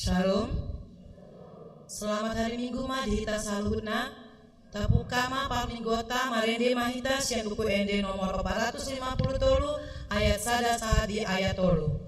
Shalom. Selamat hari Minggu madita saluhutna. Tapu kama paminggota marende mahita sian buku ende nomor 450 ayat sada sahadi ayat 3.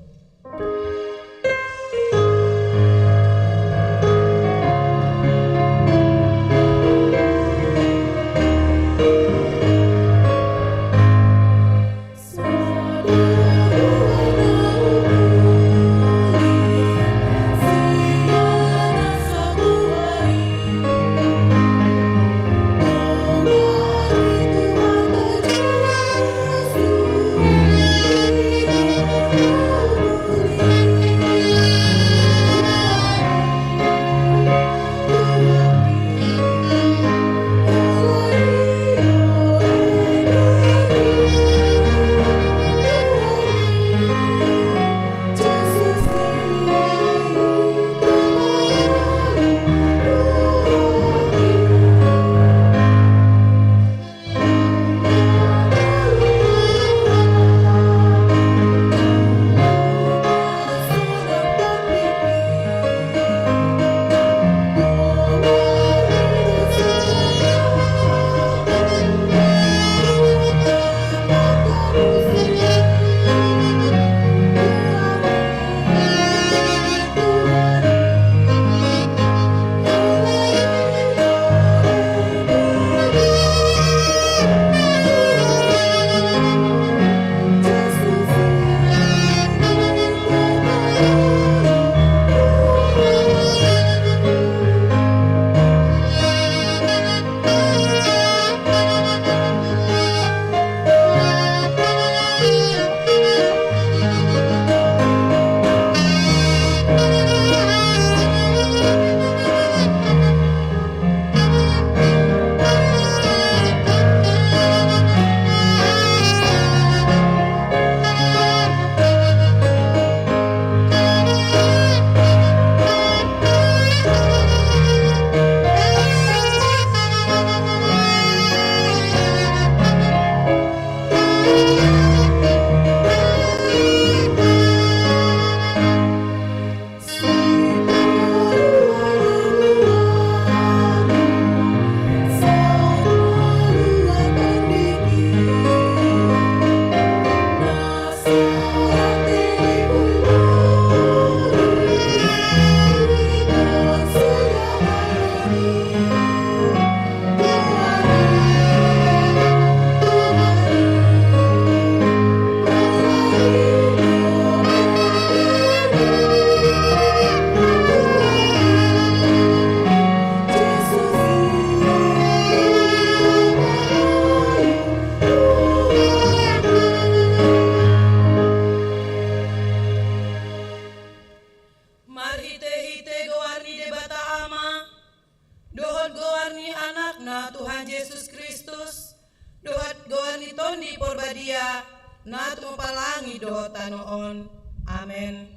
Tuhan Yesus Kristus, dohat goani tondi porbadia, nat palangi dohota noon. Amen.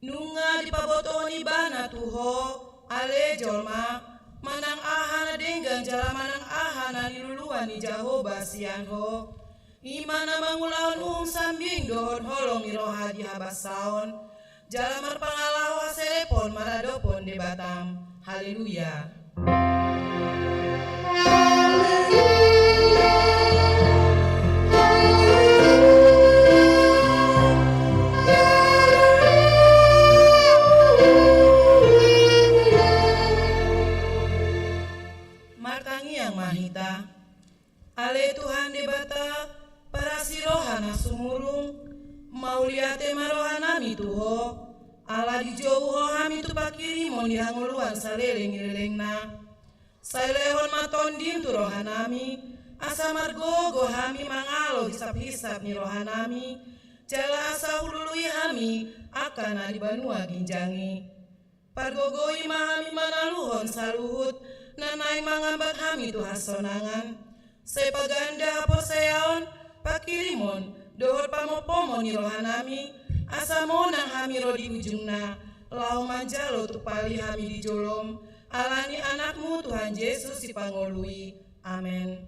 Nunga di pabotoni bana tuho, ale jolma, manang ahana denggan jala manang ahana niluluan ni Jahoba sian ho. Imana mangulaon sambing dohon holong ni roha di habasaon, jala marpangalawa selepon maradopon de Batam. Haleluya. Martangi yang mahita, ale Tuhan debata para sirohana sumurung, mauliate marohanami tuho, ala di jauh hami tu pakiri mon dihanguluan saleleng-lelengna. Sailehon matondim tu rohanami, asa margo hami mangalo hisap-hisap ni rohanami, jala asa hulului hami akan di banua ginjangi. Pargogoi mahami manaluhon saluhut, nanai mangambat hami tu hasonangan. Sepaganda poseaon pakirimon dohor pamopomon ni rohanami, asa monang hami ro di ujungna, lau manjalo tu pali hami di jolom, alani anakmu Tuhan Yesus dipangolui. Amin.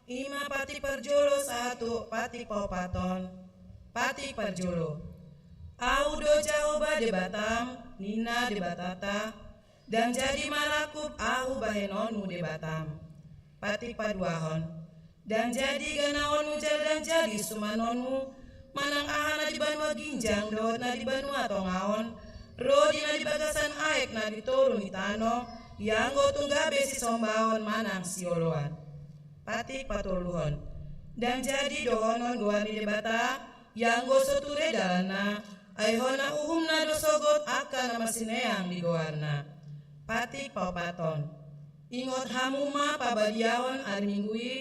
Ima patik perjolo satu patik paupaton. Patik perjolo. Au do Jahoba de Batam, Nina de Batata, dan jadi marakub au bahenonu de Batam. Patik paduahon. Dan jadi ganaonmu dan jadi sumanonmu, manang ahana di banua ginjang dohot na di banua tongaon, rodi na di bagasan aek na di toru ni tano, yang go tunggabe si sombaon manang sioloan. Patik patuluhon. Dan jadi dohonon goani de Bata, yang go soture dalana, aihona uhumna dosogot akan nama sineang di goarna. Patik paupaton. Ingot hamuma pabadiaon ari minggui,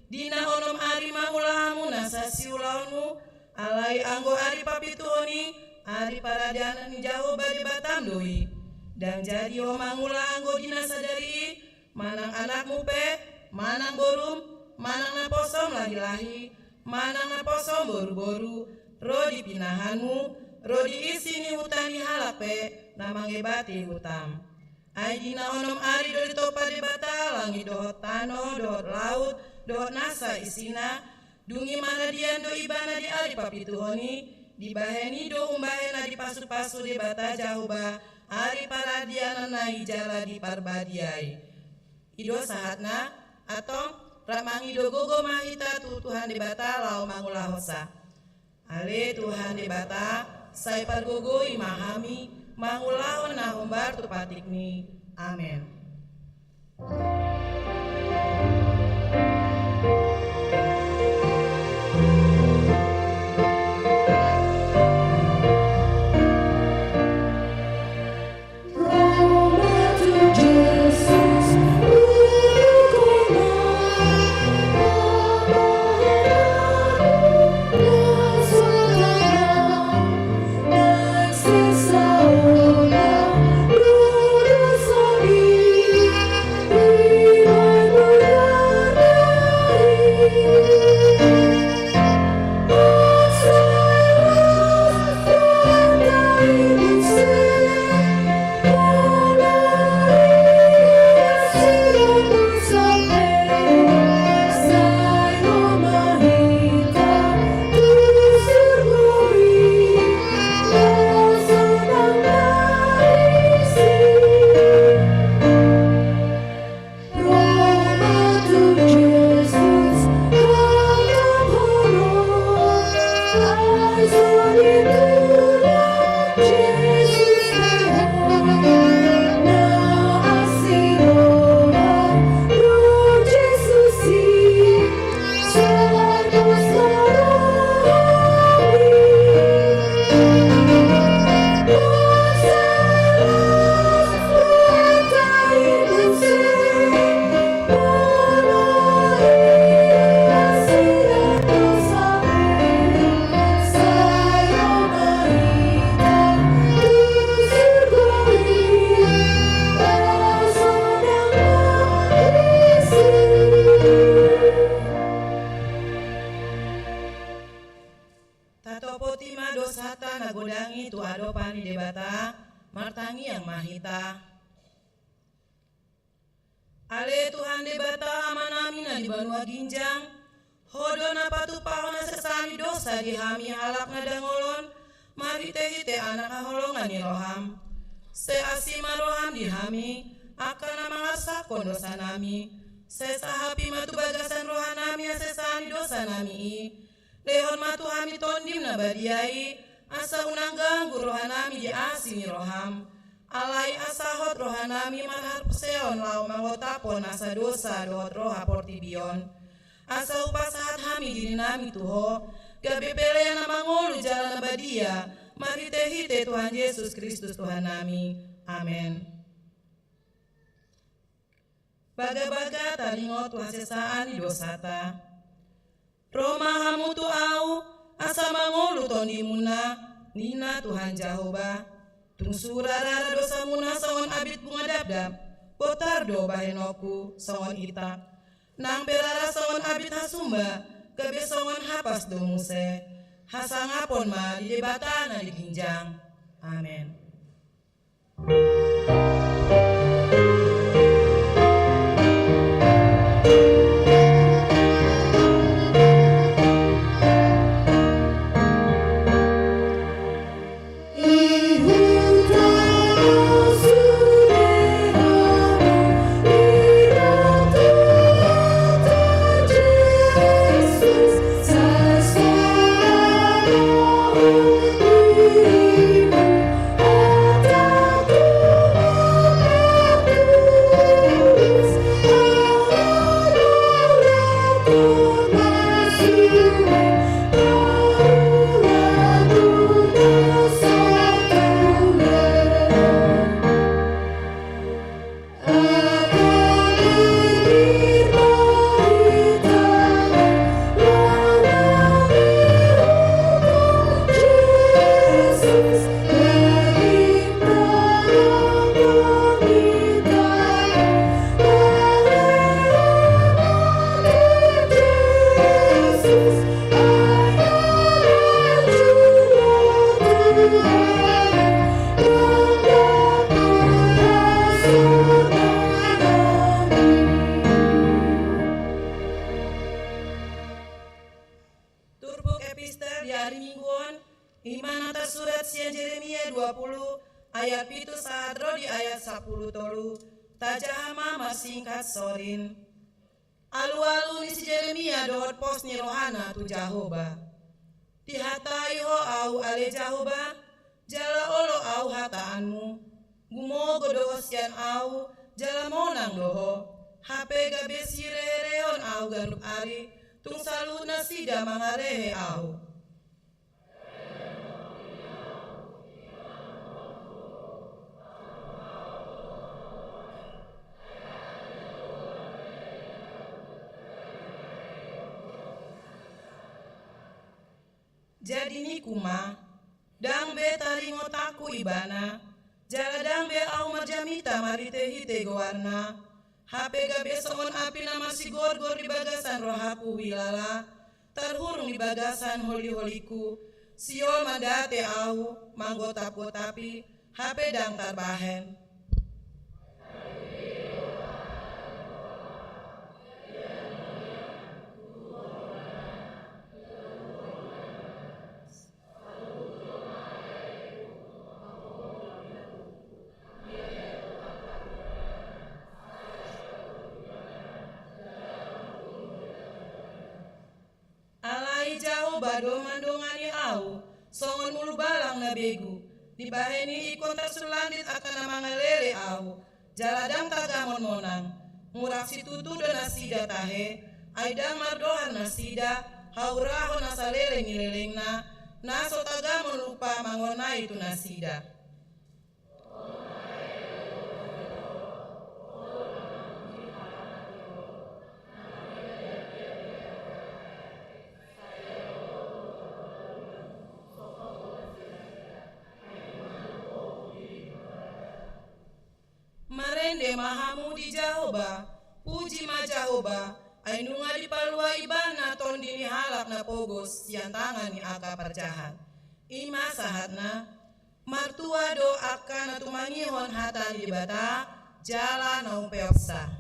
dina onom ari mahulahamu nasa siulaonmu, alai anggo ari papituhoni, ari paradianan Jahoba de Batam doi. Dan jadi omangula anggo dina sadari, manang anakmu pe, manang borum, manang naposom lahi-lahi, manang naposom boru-boru, rodi pinahanmu, rodi isini hutani halape, namangebati hutam. Aidina onom ari do topa de Bata, langi dohot tano, dohot laut, dohot nasa isina, dungi mana dian do ibana di ari papituhoni, dibaheni do umbahena di pasu-pasu de Bata Jahoba, ari paradiana na ijala di parbadiai. Ido sahatna, atong ramangi do gogo mahita tu Tuhan de Bata lau mangulahosa. Ale Tuhan de Bata, sai pargogo imahami, mangulahon na humbar tu patikni. Amen. Nagodangi tu adopani de Bata, martangi yang mahita. Ale Tuhan de Bata amanamina di banua ginjang, hodona patu pahona sesani dosa dihami halak nadangolon, mari tehite anak holongan ni roham. Seasima roham dihami, akan mangasakon dosa nami. Sesahapi matu bagasan rohanami sesani dosa nami. Lehon matu hami tondim nabadiai, asa unang ganggu rohanami di asini roham. Alai asahot rohanami manhar peseon lau mangotapon asa dosa dohot roha portibion. Asa upasahat hami diri nami tuho, gabe pele na mangolu jalan abadia, mari tehite Tuhan Yesus Kristus Tuhan nami. Amen. Baga-baga talingot wasesaan di dosata. Roma hamu tu au, asa mangolu tondi muna, nina Tuhan Jahoba. Tungsura rara dosa muna songon abit bunga dabdab, botardo bahenoku songon ita. Nang berara songon abit hasumba, gabe songon hapas domuse. Hasangapon ma di debatana di ginjang. Amen. hari mingguan imana tersurat sia Yeremia 20 ayat 7 saat rodi ayat 10 tolu tajahama masingkat sorin alu-alu ni si Yeremia dohot pos ni rohana tu Jahoba dihatai ho au ale Jahoba jala olo au hataanmu gumogo doho sian au jala monang doho hape gabe sirereon au ganup ari tung salut nasida mangarehe au jadi nikuma dang be taringotaku ibana jala dang be au marjamita marite hite gowarna hape gabe songon api nama si gor-gor di bagasan rohaku wilala tarhurung di bagasan holi-holiku siol madate au manggotap-gotapi hape dang tarbahen Jahoba domandongani au songon mulu balang na begu dibaheni ikon tersulandit akan namangalele au jaladang tagamon monang murak si tutu dan nasida tahe aidang mardohan nasida hauraho nasalele ngilelengna naso tagamon lupa mangona itu nasida Marende mahamudi Jahoba, puji ma Jahoba, ainunga di palua ibana tondini halak na pogos yang tangani aka perjahat. Ima sahatna, martua do akan tumangihon hatan di bata, jala nau peoksa.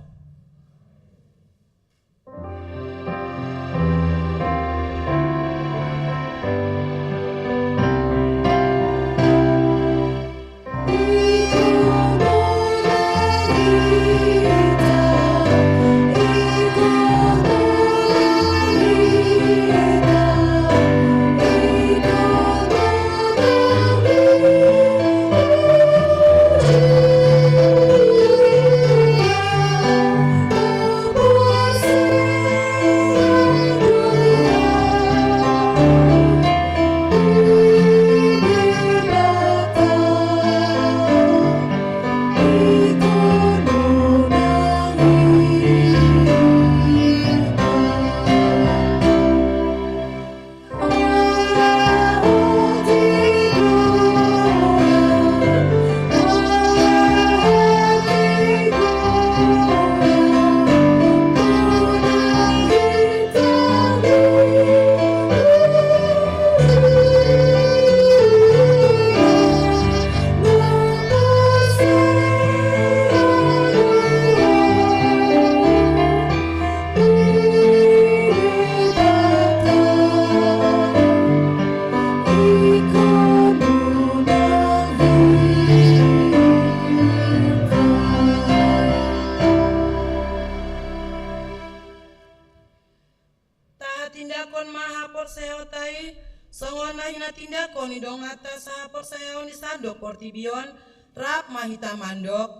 Portibion rap mahita mandok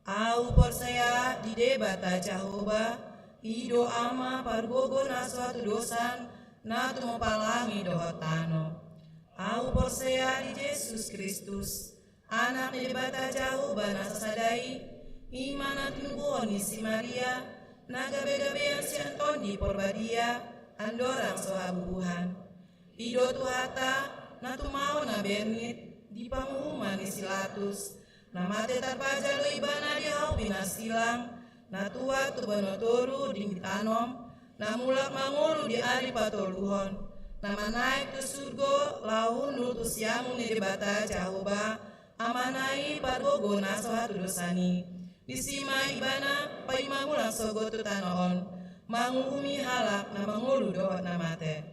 au porsea di debata Jahoba ido ama pargogo na suatu dosan na tumopalangi dohotano au porsea di Yesus Kristus anak di debata Jahoba na sasadai imana tungguoni si Maria na gabe-gabean si Antoni porbadia andorang sohabubuhan ido tuhata na tumao na bernit di pangumuman isilatus namate tarpaja lo ibana di hau pinasilang na tua tu banotoru di mitanom na mulak mangulu di ari patoluhon nama naik tu surgo laun tu siamu ni debata Jahoba amanai pargogo na sohatu dosani disima ibana paimamulang sogo tu tanoon mangumi halak na mangulu dohot namate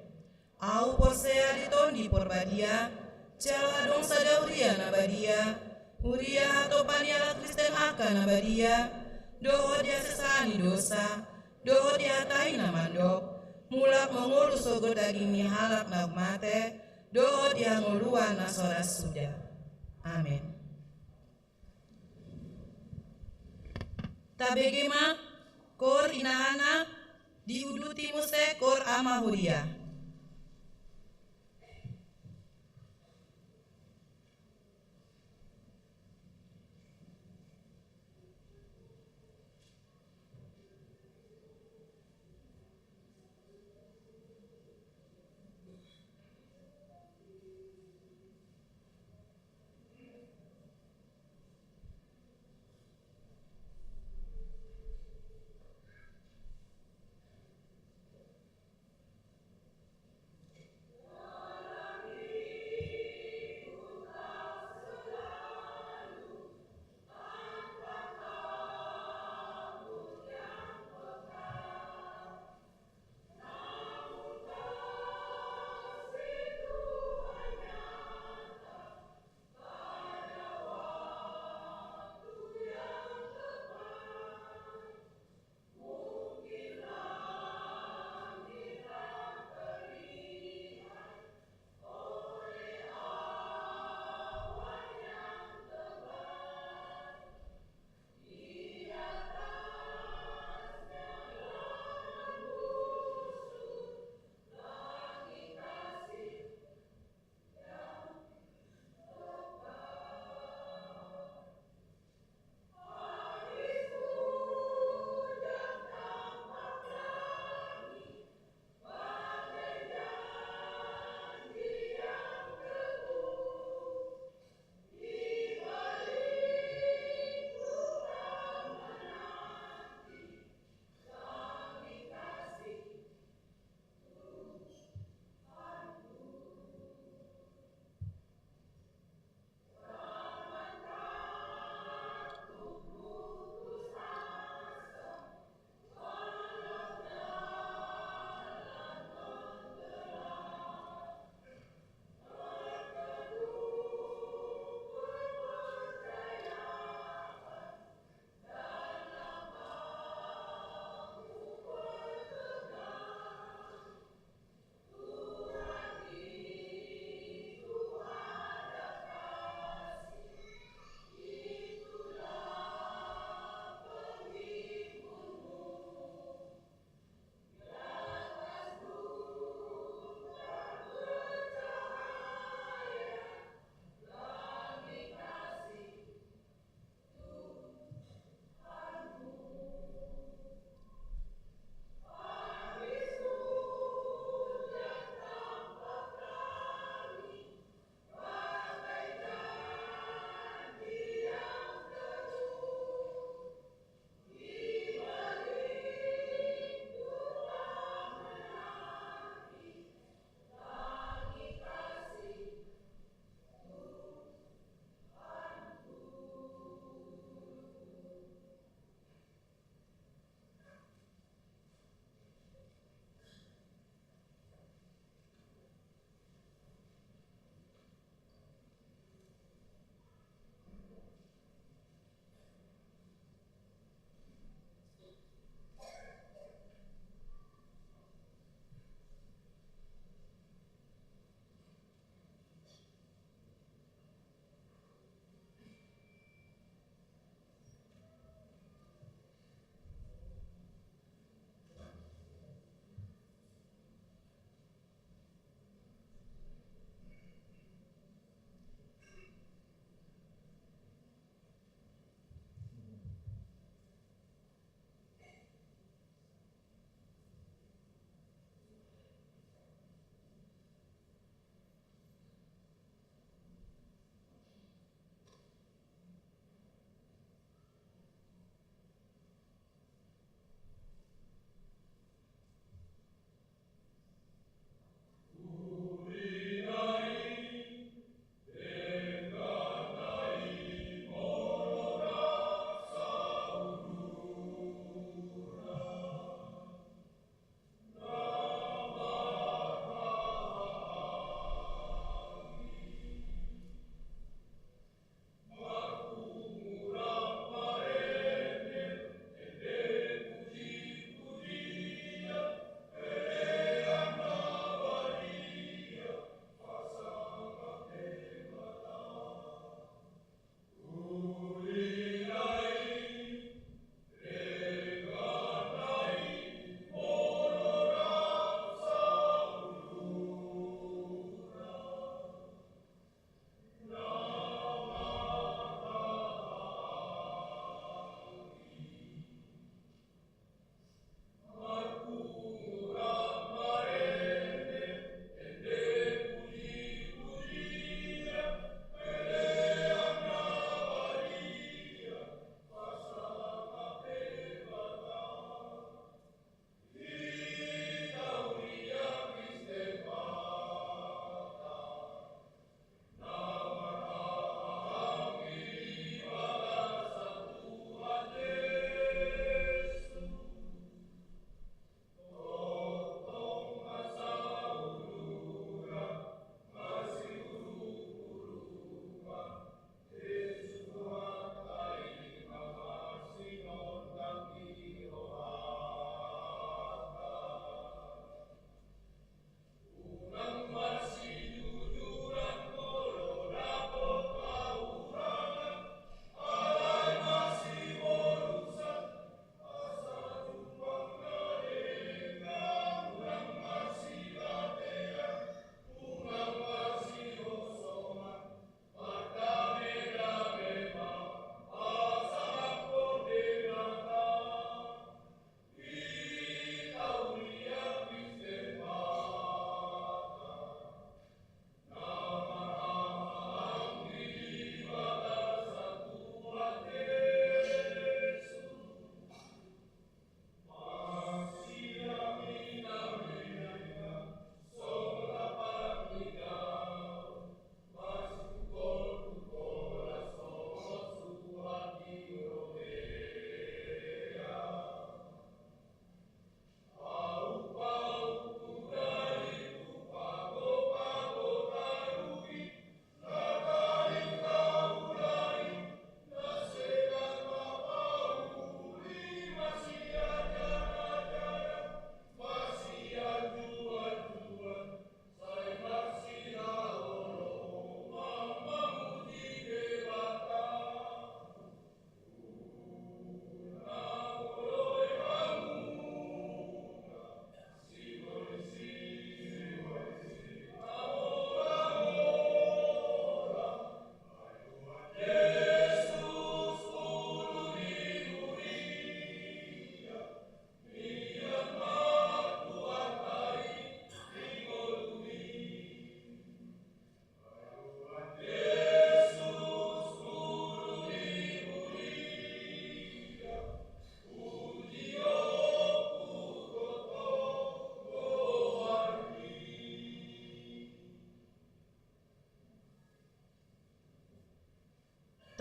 Au porsea ditondi porbadia, cela dong sadauria nabadia, uria atau paniala Kristen akan nabadia, doho dia sesani dosa, doho dia taina mandok, mulak mengurus sogo daging halak nak mate, doho dia nguluan nasoras sudah. Amin. Tabegema kor inahana diuduti muse kor ama huria.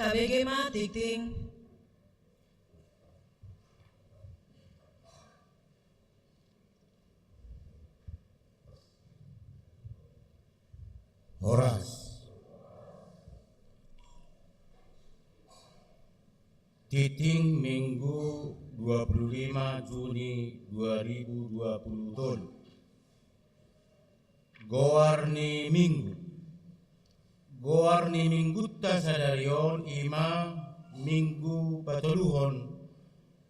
ABG mati ting. Horas. Titing Minggu 25 Juni 2020 Tol. Goarni Minggu ta sadarion ima Minggu patuluhon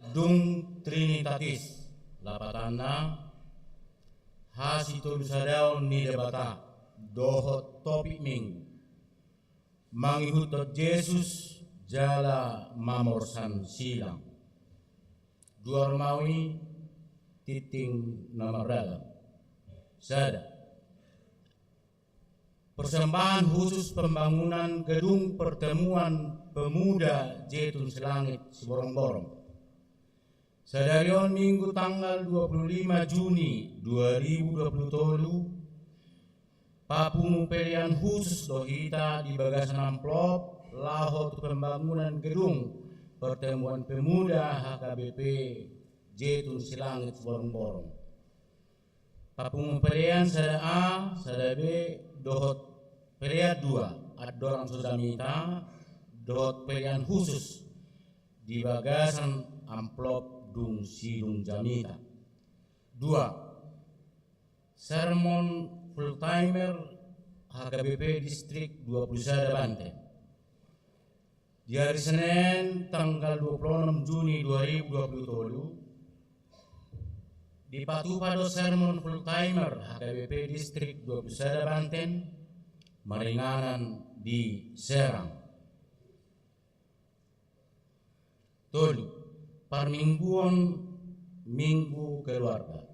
dung Trinitatis lapatana hasitol sadaon ni debata dohot topik Minggu mangihutot Yesus jala mamorsan silang duar maui titing nama dalam sada persembahan khusus pembangunan gedung pertemuan pemuda Jetun Selangit Seborong-borong sadarion Minggu tanggal 25 Juni 2020 papungu pilihan khusus dohita di bagasan amplop lahot pembangunan gedung pertemuan pemuda HKBP Jetun Selangit Seborong-borong papungu pilihan sada A sada B dohot pilihan 2 adorang sodamita dohot pilihan khusus di bagasan amplop dung sidung jamita 2 sermon full timer HKBP Distrik 21 Banten di hari Senin tanggal 26 Juni 2020 di Patupado sermon full timer HKBP Distrik 21 Banten Maringanan di Serang Tolu parmingguan Minggu Keluarga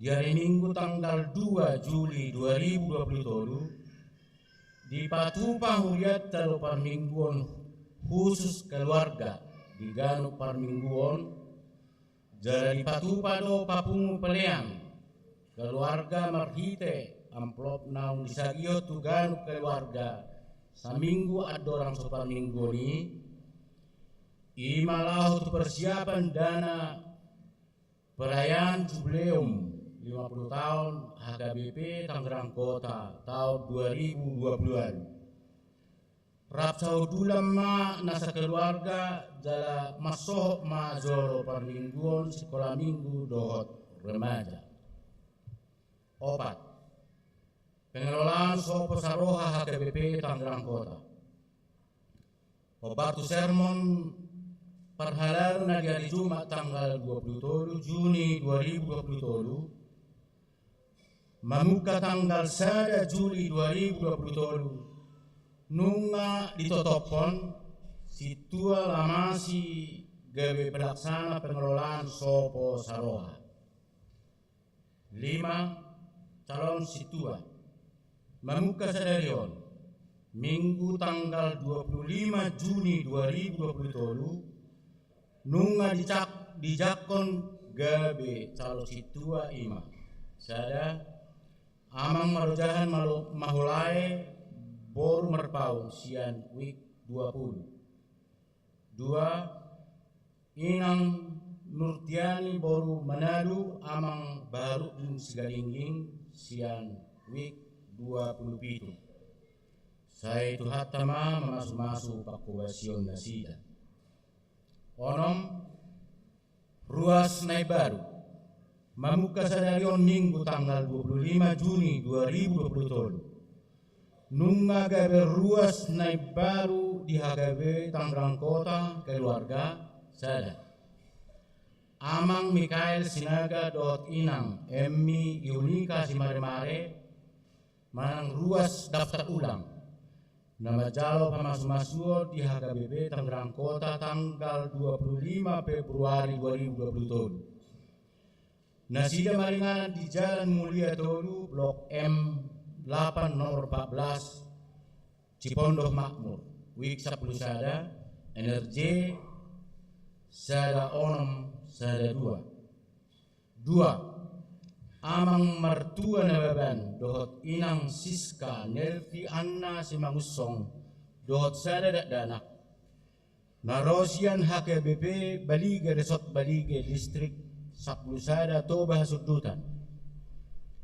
di hari Minggu tanggal 2 Juli 2020 di Patupa Huriat talo parmingguan khusus keluarga di Ganu parmingguan jadi Patupa do papungu peleang keluarga marhite amplop naung disagio tu Ganu keluarga saminggu adorang sopan minggu ni imalahu tu persiapan dana perayaan jubileum 50 tahun HKBP Tangerang Kota tahun 2020-an. Rapsau dulam ma nasa keluarga jala masohok ma jolo parmingguan sekolah minggu dohot remaja. 4. Pengelolaan sopo saroha HKBP Tangerang Kota. Obartu sermon perhalaran di hari Jumat tanggal 27 Juni 2020 Mamuka tanggal 1 Juli 2020 nunga ditotopon situa lamasi gawe pelaksana pengelolaan sopo saroha 5. Calon situa mamuka sadarion Minggu tanggal 25 Juni 2020 nunga dijakon gawe calon situa ima sada amang marojahan mahulai boru merpau sian week 20 2. Inang Nurtiani boru Manado amang baru din Sigalingging sian week 27 saya itu hatama masuk pakubasion nasida onom ruas naik baru mamuka sadarion Minggu tanggal 25 Juni 2020 nunga gawe ruas naik baru di HKB Tangerang Kota keluarga sada Amang Mikael Sinaga Inang Emmi Yunika Simare-mare manang ruas daftar ulang nama jalo pamasu-masuo di HKBP Tangerang Kota tanggal 25 Februari 2020 Nasida Maringanan di Jalan Mulia Tolu, Blok M 8 nomor 14, Cipondoh Makmur, Wik 10 sada, Energi sada onom sada 2. 2. Amang mertua nababan dohot inang Siska Nelvi Anna Simangusong dohot sada dak danak Narosian HKBP Balige Resort Balige Distrik Saplusada Toba Sudutan.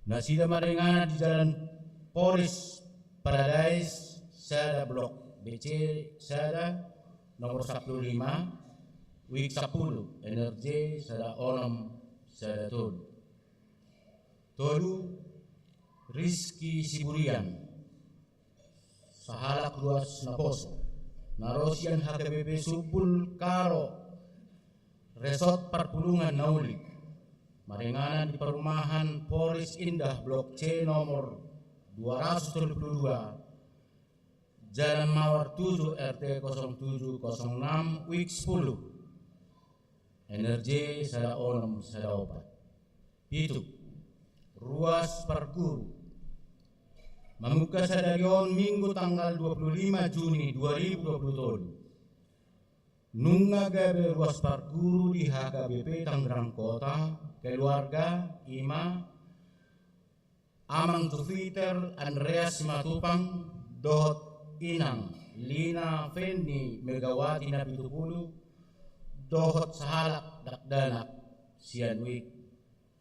Nasida marengana di Jalan Polis Paradise Sada Blok BC Sada nomor 15 Wik 10 Energi Sada Onom Sada Tolu Rizky Siburian Sahalak Luas Naposo. Narosian HKBP Subul Karo Resort Perpulungan Nauli marenganan di perumahan Polis Indah Blok C nomor 232 Jalan Mawar 7 RT 0706 Wik 10 Energi Sada Onom Sada Opat. Pitu Ruas Parguru membuka sadarion Minggu tanggal 25 Juni 2020. Nunga gabe ruas parguru di HKBP Tangerang Kota, keluarga Ima, Amang Tufiter, Andreas Matupang, Dohot Inang, Lina Fendi, Megawati Napitupulu, Dohot Sahalak Dakdanak, Sianwik,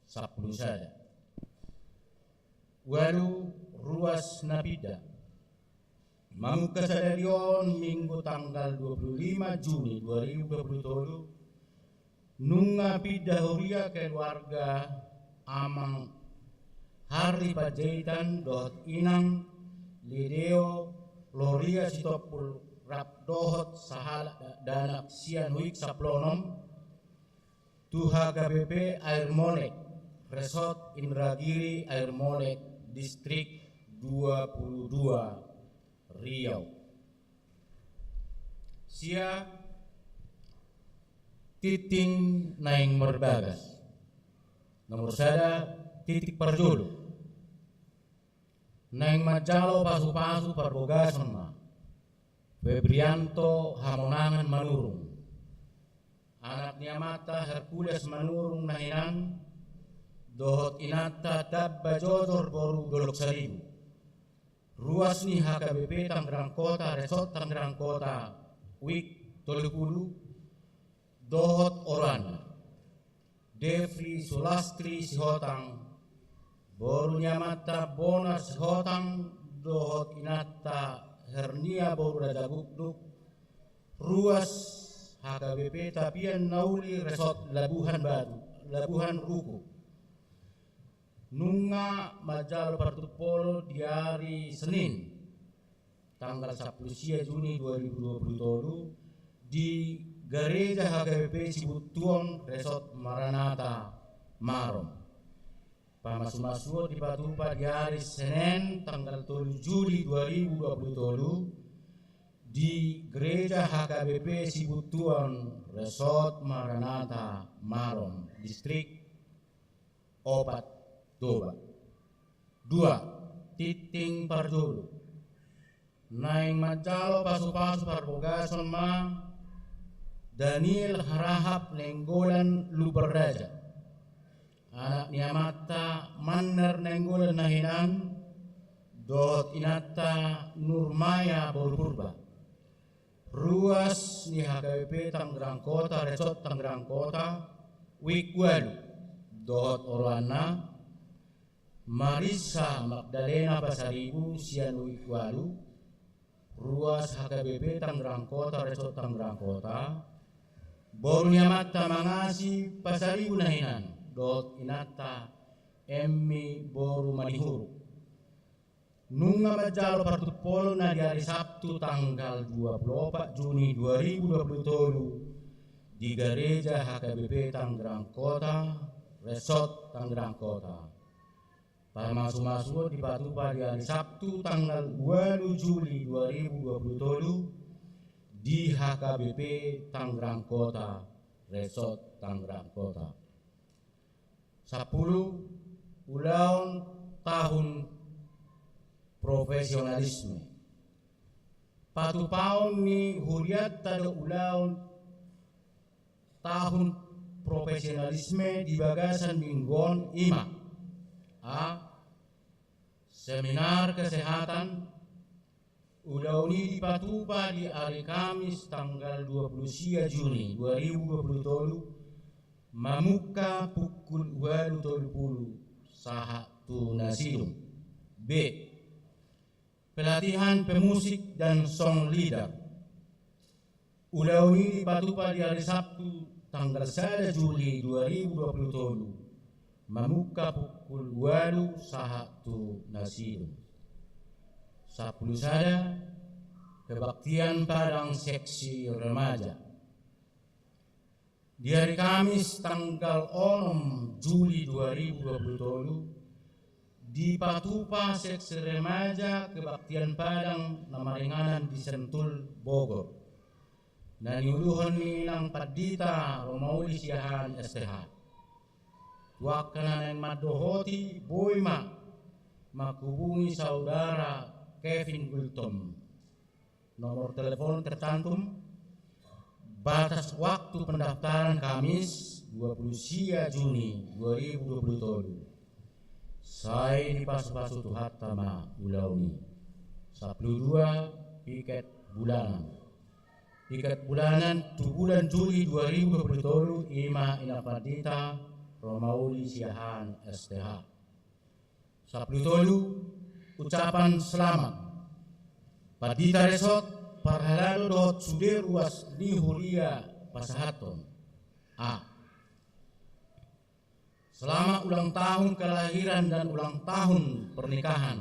Saplusada. Walu Ruas Napida membuka sadarion Minggu tanggal 25 Juni 2020. Nunga Pida Huria keluarga Amang Hari Pajaitan Dohot Inang Lideo Loria Sitopul Rap Dohot Sahalak Danak Sianwik Saplonom Tuha KBP Air Molek Resort Indragiri Air Molek Distrik 22 Riau. Sia titing naing merbagas. Nomor sada titik parjolo. Naing majalo pasu-pasu parbogasan ma. Febrianto Hamonangan Manurung. Anak Niamata Hercules Manurung nahinan. Dohot Inata Tabba Jodor Boru Dolok Saribu. Ruas ni HKBP Tangerang Kota Resort Tangerang Kota Wik Tolukulu Dohot Orana Devri Sulastri Sihotang Boru Nyamata Bonas Sihotang Dohot Inata Hernia Boru Rajagukduk Ruas HKBP Tapian Nauli Resort Labuhan Batu Labuhan Ruku Nunga Majalo Partupolo di hari Senin tanggal 10 Juni 2020 di Gereja HKBP Sibutuan Resort Maranatha Marom. Pamasu-masu di Patupa di hari Senin tanggal 7 Juli 2020 di Gereja HKBP Sibutuan Resort Maranatha Marom Distrik Opat Toba. 2. Titing Parjolo Naing Majalo pasu-pasu parbogason ma Daniel Harahap Nenggolan Luberraja Anak Niamata Manner Nenggolan Nahinan Dohot Inata Nurmaya Borpurba. Ruas ni HKBP Tangerang Kota Resort Tangerang Kota Wikwalu Dohot Orwana Marisa Magdalena Pasaribu Sianu Ikwalu. Ruas HKBP Tangerang Kota Resort Tangerang Kota Boru Nyamata Mangasi Pasaribu Nahinan Dohot Inata Emmi Boru Manihuru. Nunga Majalo Partupolo na di hari Sabtu tanggal 24 Juni 2020 di Gereja HKBP Tangerang Kota Resort Tangerang Kota. Pamasu-masu di Patupa di hari Sabtu tanggal 2 Juli 2020 di HKBP Tangerang Kota Resort Tangerang Kota. 10. Ulang tahun profesionalisme. Patupaon ni huriat tada ulang tahun profesionalisme di Bagasan Minggon Ima. A. Seminar kesehatan Udah ini dipatupa di hari Kamis tanggal 20 Juni 2020 mamuka pukul 20.30 saha tu nasidum. B. Pelatihan pemusik dan song leader. Udah ini dipatupa di hari Sabtu tanggal 1 Juli 2020 mamuka pukul 8 saha tu nasidum. 10 sada kebaktian Padang seksi remaja. Di hari Kamis tanggal 6 Juli 2020 di Patupa seksi remaja kebaktian Padang Namaringanan di Sentul Bogor. Na niuluhan ni ng Padita Romauli Siyahan STH. Wakana ng madohoti boyma makubungi saudara Kevin Gultom. Nomor telepon tercantum. Batas waktu pendaftaran Kamis 20 Juni 2020. Saya di Pasu-Pasu Tuhatama Ulauni. 12 piket bulanan. Piket bulanan tu bulan Juli 2020 ima inapardita Romauli Siahan STH. 10 ucapan selamat. Padita resot parhalado dohot sude ruas di huria pasahaton. A. Selamat ulang tahun kelahiran dan ulang tahun pernikahan.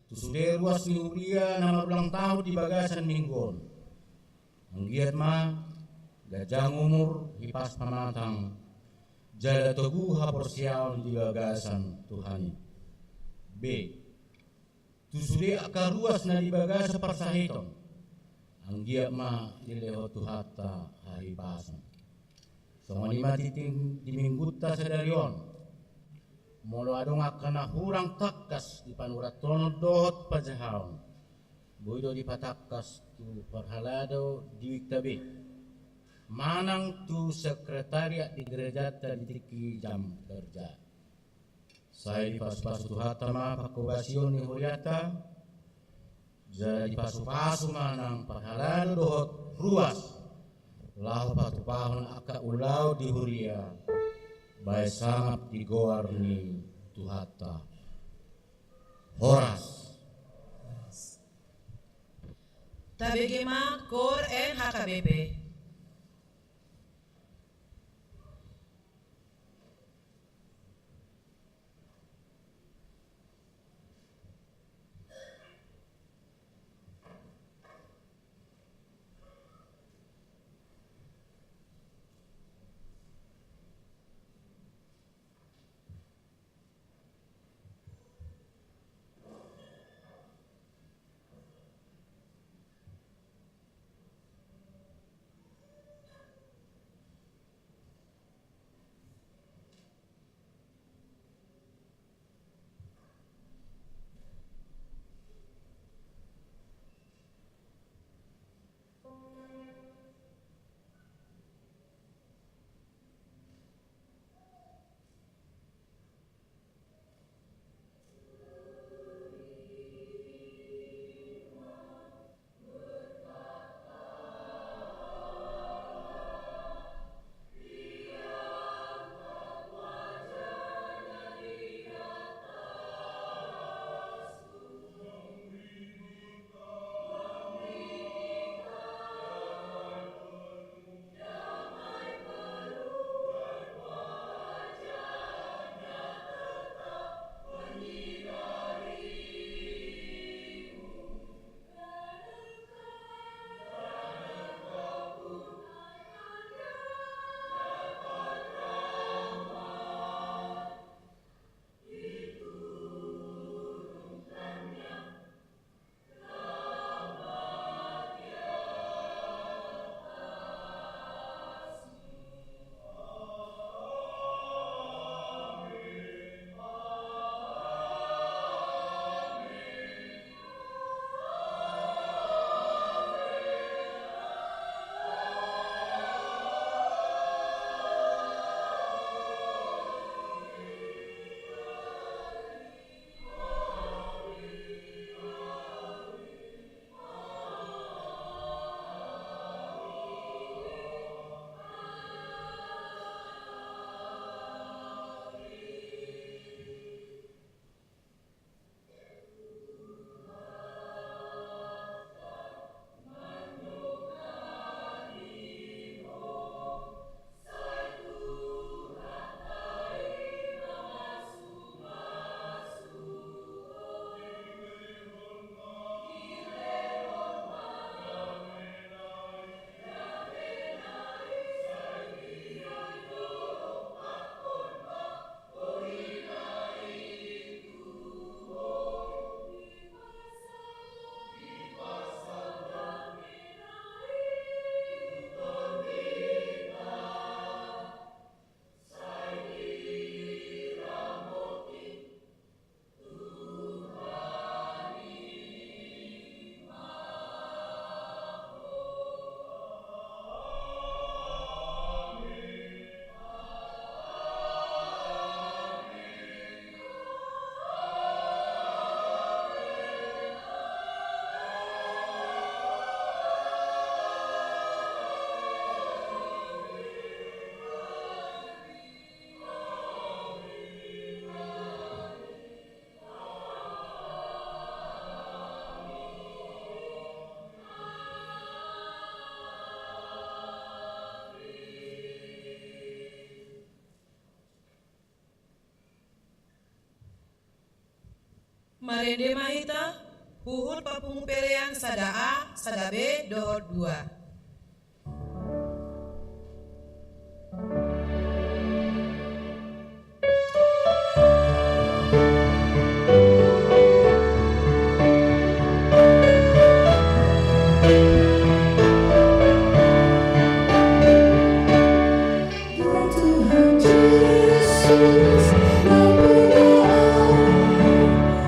Sude ruas di huria nama ulang tahun di Bagasan Minggon. Anggiat ma gajang umur hipas pamatang. Jala togu haporsiaon di Bagasan Tuhani. B. Tusude akaruas na di Bagasa parsahiton. Anggiat ma dileho tuhata hahipasan. So manima titing dimingguta sadarion. Molo adong akana hurang takkas di panuratono dohot pajahaon. Boydo di patakkas tu parhalado di wiktabe. Manang tu sekretariat di gerejata di tiki jam kerja. Saya di pasu-pasu tuhata ma pakobasion ni huriata. Jadi pasu-pasu manang parhalado dohot ruas. Lahu patupahon aka ulau di huria. Baik sangat digoar ni tuhata. Horas. Tabegema Kor en HKBP. Marende mahita, huhul papungu pelean sada A, sada B, dohor 2.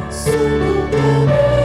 Sungguh tak benar,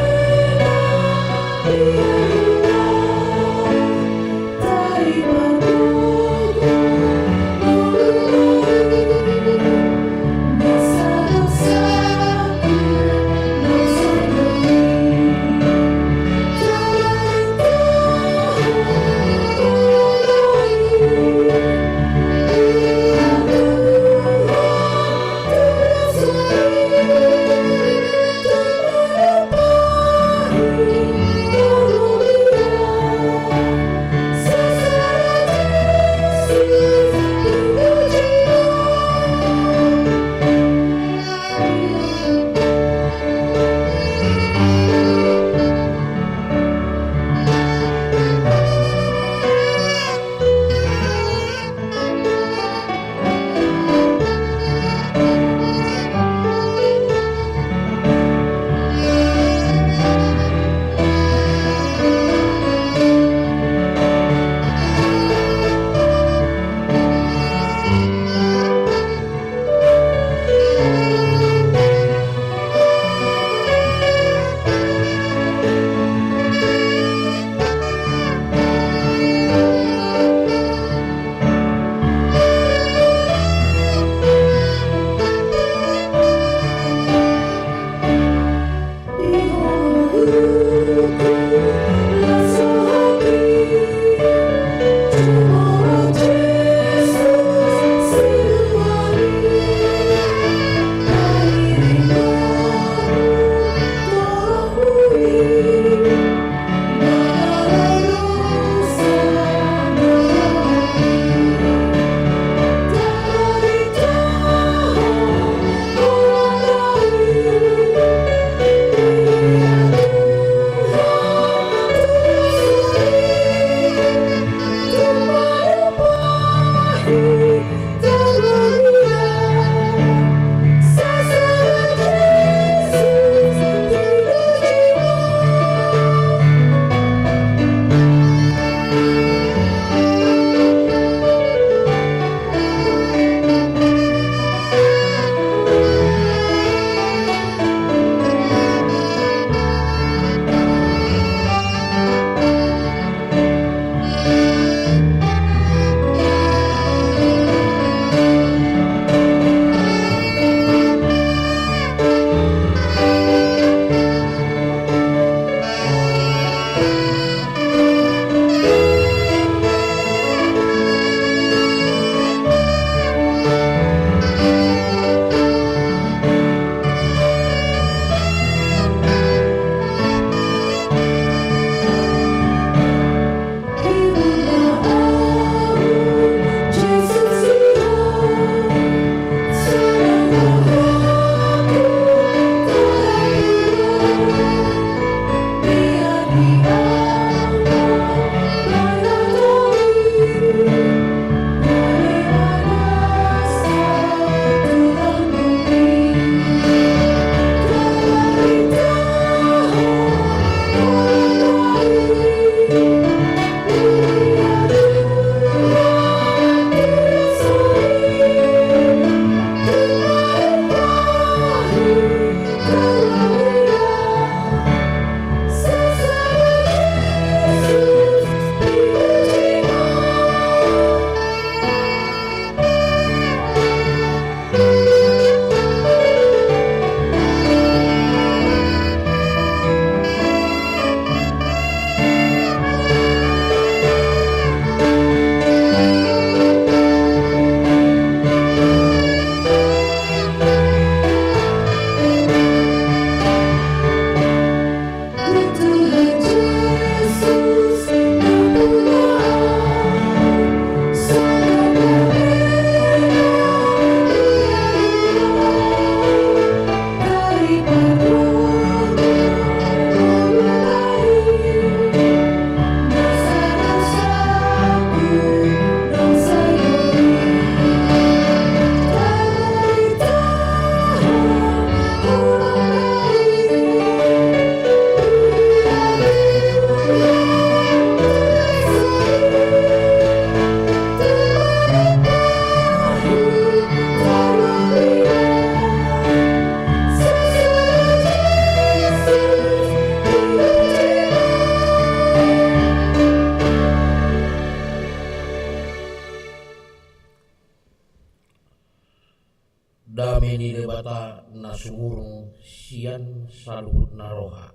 bata na sumurung sian saluhut na roha.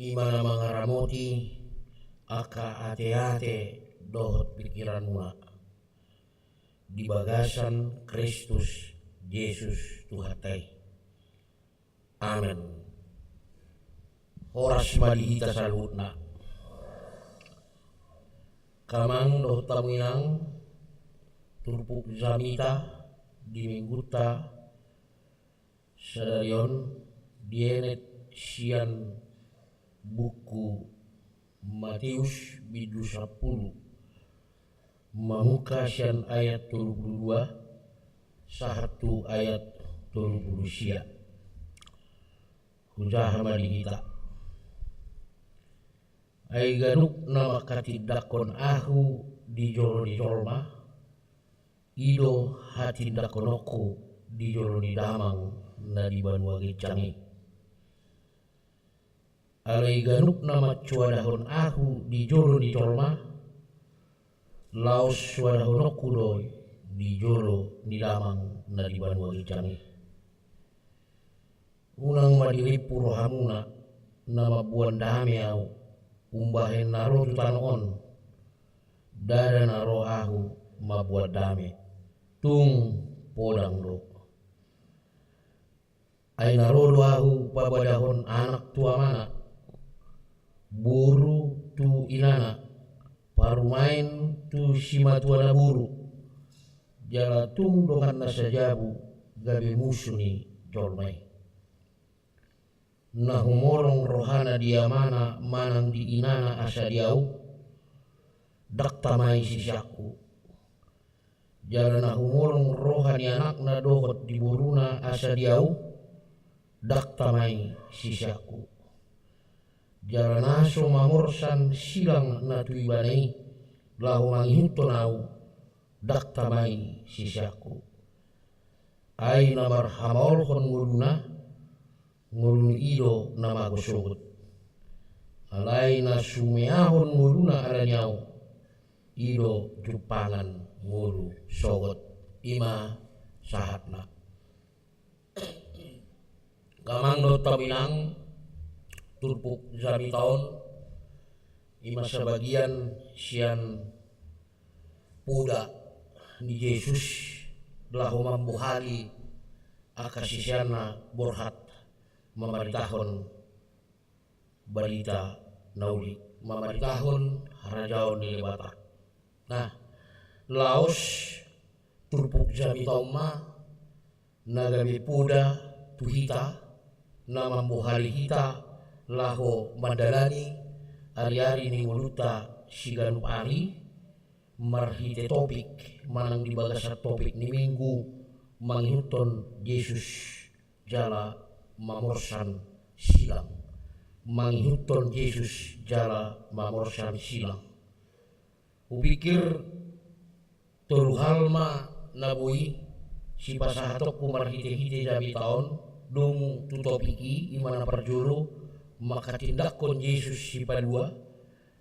Imana mangaramoti aka ate-ate dohot pikiran muna. Di bagasan Kristus Yesus Tuhatai. Amen. Horas madihita saluhutna. Kamang dohot tamuinang turpuk zamita di mingguta sadarion dienet sian buku Matius bidu 10 mamuka sian ayat 32 sahatu ayat 30 sia hujah madihita ai ganuk nama katidakon ahu di jolo di jolma ido hatindakonoko di jolo di damang na di banua gecangi alai ganuk nama cuadahon ahu di jolo di jolma laos cuadahon oku doi di jolo di damang na di banua gecangi unang madiripu rohamuna nama buan dame au umbahen naro tutanon dada naro ahu mabuat dame tung podang do ai naro do ahu pabadahon anak tua mana buru tu inana parumain tu simatuana buru jala tung dongan na sajabu gabe musuni jolmai nah humorong rohana dia mana manang di inana asa diau dak tamai sisyaku jala nah humorong rohani anak na dohot di buruna asa diau dak tamai sisyaku jala naso mamorsan silang na tuibanai lahu manghiuton au dak tamai sisyaku ai namar hamol kon nguluna ngulun ido nama gosogot alai na sumeahon nguluna alanyau ido jupangan ngulu sogot ima sahatna kamang do taminang turpuk zami taon ima sebagian sian puda ni Yesus belahu mambuhali akasisiana borhat mamaritahon balita nauli mamaritahon harajaon ni lebata nah laos turpuk zami tauma nagami puda tuhita nama mambuhali hita laho mandalani ari-ari ni nguluta siganup ari marhite topik manang di bagasa topik ni minggu manghiuton Yesus jala mamorsan silang manghiuton Yesus jala mamorsan silang upikir toluhalma nabui si pasahatok kumarhite-hite jami taon domu tutopiki imana parjolo maka tindakon Yesus si padua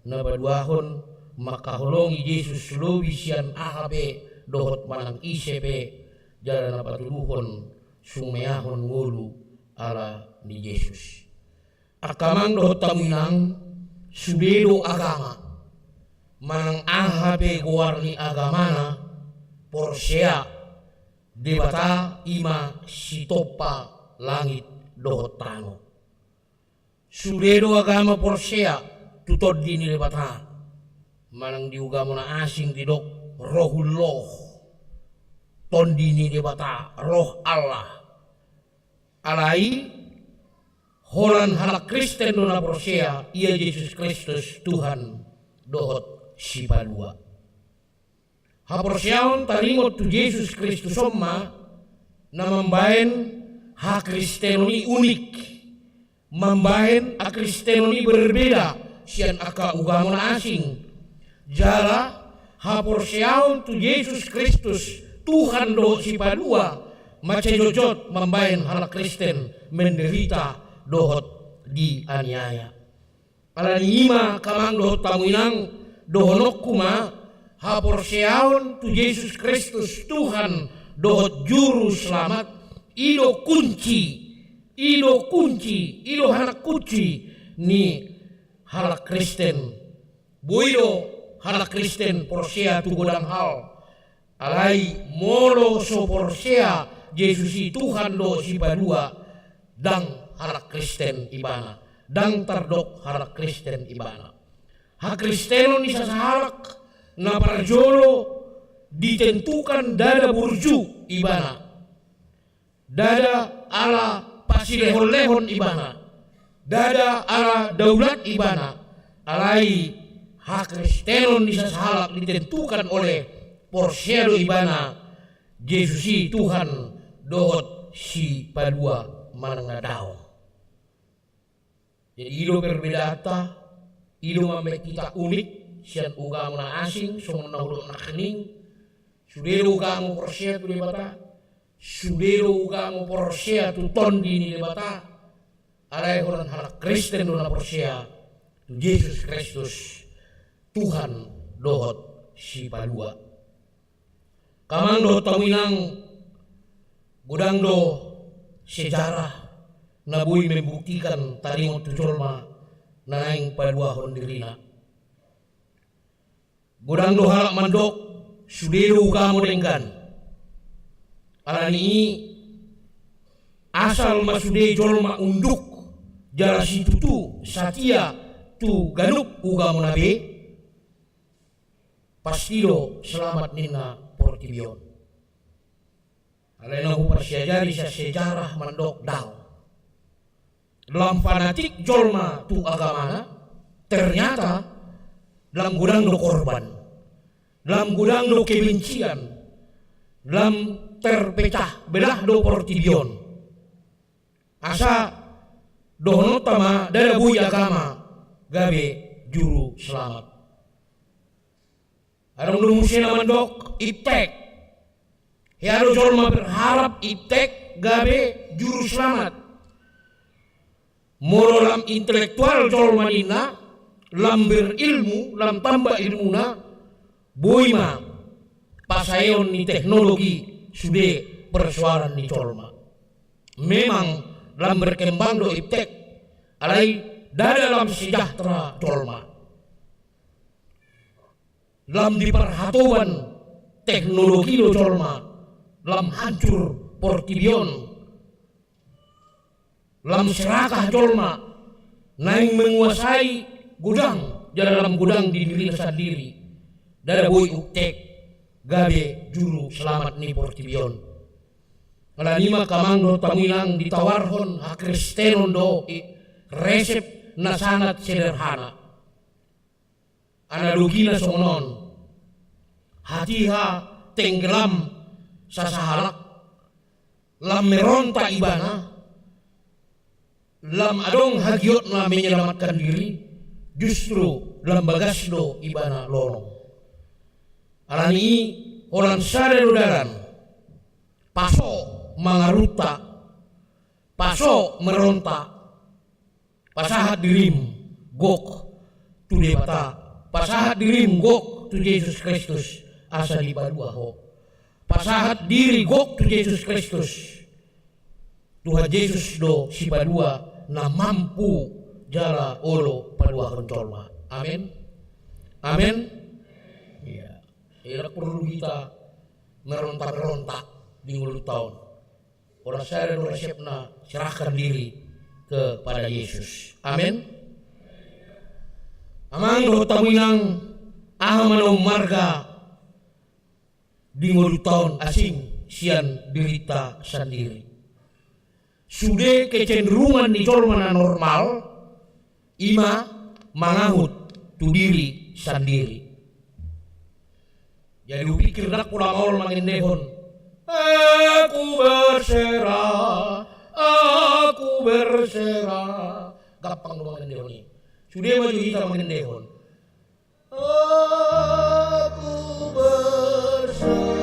na paduahon maka holongi Yesus lobi sian ahabe dohot manang isepe jala na patuluhon sumeahon ngolu ala ni Yesus akamang dohot taminang sudedo agama manang ahabe guarni agamana porsea debata ima sitopa langit dohot tano sudedo agama porsea tutod dini lebata manang diugamo na asing didok rohullah ton dini lebata roh Allah alai holan halak Kristen dona porsea ia Yesus Kristus Tuhan dohot si padua haporseaon taringot tu Yesus Kristus somma na membaen ha Kristenoni unik membaen a Kristenoni berbeda sian aka ugamo na asing jala haporseaon tu Yesus Kristus Tuhan do si padua macejojot membaen halak Kristen menderita dohot di aniaya alani ima kamang dohot tamuinang dohonok kuma haporseaon tu Yesus Kristus Tuhan dohot juru selamat, ido hanak kunci ni halak Kristen. Boido halak Kristen porsea tu godang hal. Alai molo so porsea Yesus i Tuhan do si padua dang halak Kristen ibana. Dang tardok halak Kristen ibana. Hak Kristeno ni sasahalak na parjolo ditentukan dada burju ibana. Dada ala pasilehon-lehon ibana. Dada ala daulat ibana. Alai hak Kristeno ni sasahalak ditentukan oleh porsiado ibana. Yesus i Tuhan dohot si padua manangadao. Jadi ido berbedata, ido mame kita unik, sian ugamu na asing, songon na huruf na kening, sudero ugamu porsia tu debata, sudero ugamu porsia tu tondi ni debata, alai horan halak Kristen do na porsia, tu Yesus Kristus, Tuhan dohot si padua. Kamang do tawinang godang do sejarah na bui membuktikan taringo tu jolma na naing paduahon dirina. Godang do halak mandok sudero ugamo denggan. Alani asal masude jolma unduk jala situtu satia tu ganuk ugamo nabe pastido selamat nina portibion. Alena hu persiajari sa sejarah mandok dao. Dalam fanatik jolma tu agamana, ternyata dalam gudang do korban, dalam gudang do kebencian, dalam terpecah belah do portibion. Asa dohono tama dada bui agama gabe juru selamat. Adong do musena mandok iptek. Hiado jolma berharap iptek gabe juru selamat. Moro lam intelektual jolma nina, lam berilmu, lam tambah ilmuna, boima pasayon ni teknologi sude persoalan ni jolma. Memang lam berkembang do iptek, alai dada lam sejahtera jolma. Lam diperhatuan teknologi do jolma, lam hancur portibion. Lam serakah jolma naing menguasai gudang dalam gudang di diri sendiri. Dada boy uktek gabe juru selamat ni portibion. Kalanima kamangdo tamuilang ditawarhon hak Kristenon do resep na sangat sederhana. Analogina somonon hatiha tenggelam sasahalak lam meronta ibana. Lam adong hagiot na menyelamatkan diri, justru dalam bagasdo ibana lorong. Alani orang sadar udaran, paso mangaruta, paso meronta, pasahat dirim gok tu debata, pasahat dirim gok tu Yesus Kristus asa di baduaho, pasahat diri gok tu Yesus Kristus, Tuhan Yesus do si badua na mampu jala olo padua jolma. Amin. Amin. Iya. Irak perlu kita merontak-merontak di ngulu tahun. Orang saya dan resepna serahkan diri kepada Yesus. Amin. Amang do taminang ahamano marga di ngulu tahun asing sian derita sendiri. Sudah kecenderungan di jolma normal, ima mangahut tu diri sendiri. Jadi pikir dak pulang awal mangendehon. Aku berserah. Gampang do mangendehon ini. Sudah maju kita mangendehon. Aku berserah.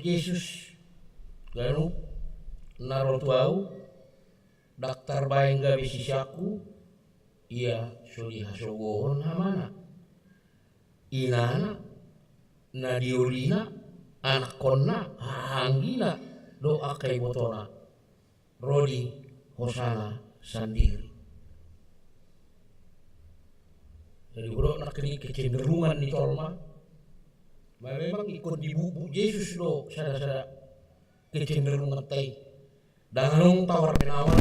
Yesus ganu naro tuau daktar baeng gabe sisiaku iya sodi hasogohon hamana inana na diolina anak konna hanggina doa kai botona rodi hosana sandiri. Jadi bro nak kini kecenderungan di tolma, memang ikut di buku Yesus do sada kecenderungan tai. Danganong tawar penawar